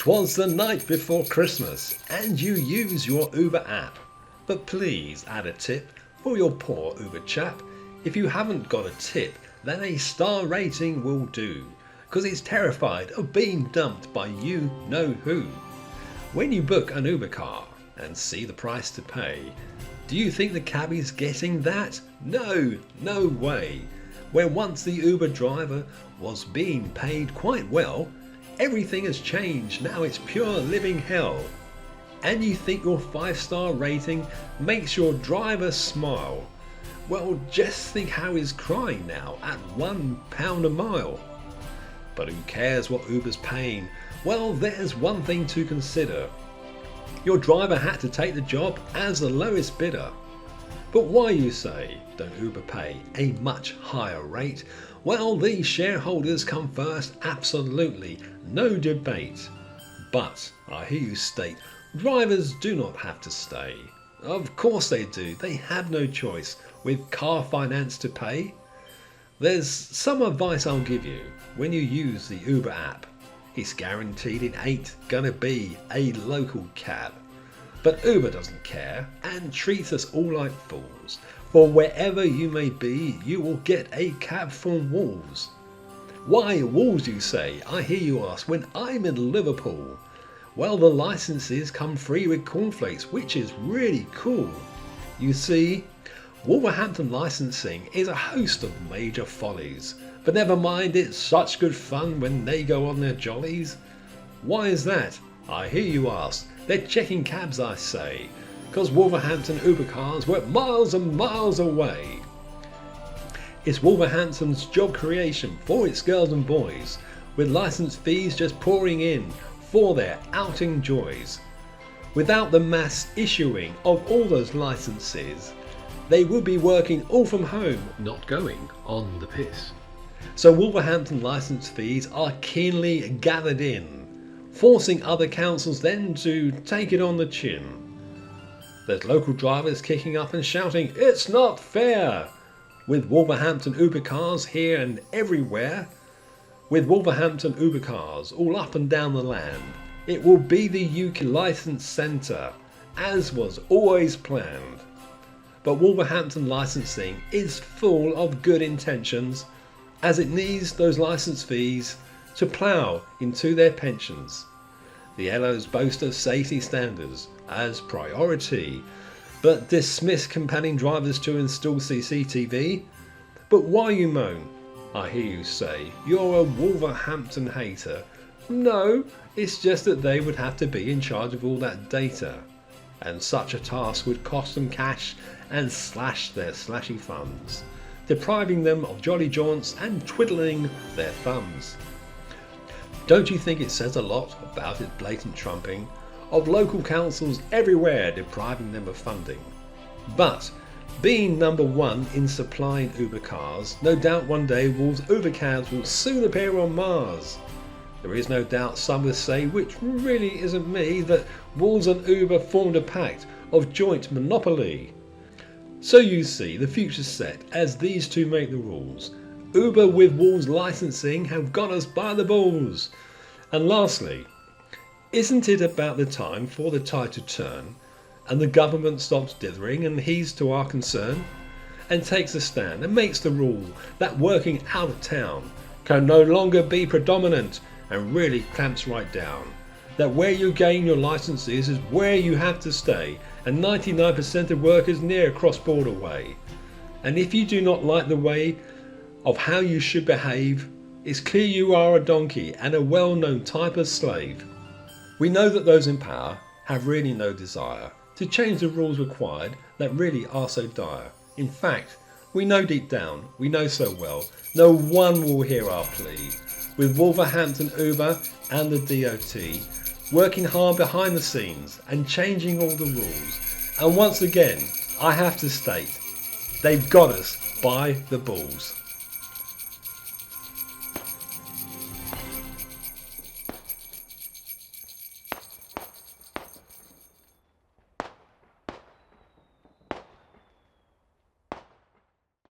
'Twas the night before Christmas and you use your Uber app. But please add a tip for your poor Uber chap. If you haven't got a tip, then a star rating will do, 'cause it's terrified of being dumped by you know who. When you book an Uber car and see the price to pay, do you think the cabbie's getting that? No, no way. Where once the Uber driver was being paid quite well, everything has changed. Now it's pure living hell. And you think your 5-star rating makes your driver smile? Well, just think how he's crying now at £1 a mile. But who cares what Uber's paying? Well, there's one thing to consider. Your driver had to take the job as the lowest bidder. But why, you say, don't Uber pay a much higher rate? Well, the shareholders come first, absolutely, no debate. But I hear you state, drivers do not have to stay. Of course they do, they have no choice with car finance to pay. There's some advice I'll give you when you use the Uber app. It's guaranteed it ain't gonna be a local cab. But Uber doesn't care and treats us all like fools. For wherever you may be, you will get a cab from Wolves. Why Wolves, you say? I hear you ask, when I'm in Liverpool. Well, the licenses come free with cornflakes, which is really cool. You see, Wolverhampton licensing is a host of major follies. But never mind, it's such good fun when they go on their jollies. Why is that? I hear you ask. They're checking cabs, I say, 'cause Wolverhampton Uber cars work miles and miles away. It's Wolverhampton's job creation for its girls and boys, with licence fees just pouring in for their outing joys. Without the mass issuing of all those licences, they would be working all from home, not going on the piss. So Wolverhampton licence fees are keenly gathered in, forcing other councils then to take it on the chin. There's local drivers kicking up and shouting, "It's not fair!" With Wolverhampton Uber cars here and everywhere. With Wolverhampton Uber cars all up and down the land, it will be the UK licence centre, as was always planned. But Wolverhampton licensing is full of good intentions, as it needs those licence fees to plough into their pensions. The LOs boast of safety standards as priority, but dismiss compelling drivers to install CCTV. But why you moan? I hear you say, you're a Wolverhampton hater. No, it's just that they would have to be in charge of all that data, and such a task would cost them cash and slash their slashy funds, depriving them of jolly jaunts and twiddling their thumbs. Don't you think it says a lot about its blatant trumping of local councils everywhere depriving them of funding? But being number one in supplying Uber cars, no doubt one day Wolves Uber cabs will soon appear on Mars. There is no doubt some will say, which really isn't me, that Wolves and Uber formed a pact of joint monopoly. So you see, the future's set as these two make the rules. Uber with Wolves licensing have got us by the balls. And lastly, isn't it about the time for the tide to turn and the government stops dithering and heeds to our concern and takes a stand and makes the rule that working out of town can no longer be predominant and really clamps right down? That where you gain your licenses is where you have to stay, and 99% of work is near cross-border way. And if you do not like the way of how you should behave, it's clear you are a donkey and a well-known type of slave. We know that those in power have really no desire to change the rules required that really are so dire. In fact, we know deep down, we know so well, no one will hear our plea. With Wolverhampton Uber and the DOT working hard behind the scenes and changing all the rules. And once again, I have to state, they've got us by the balls.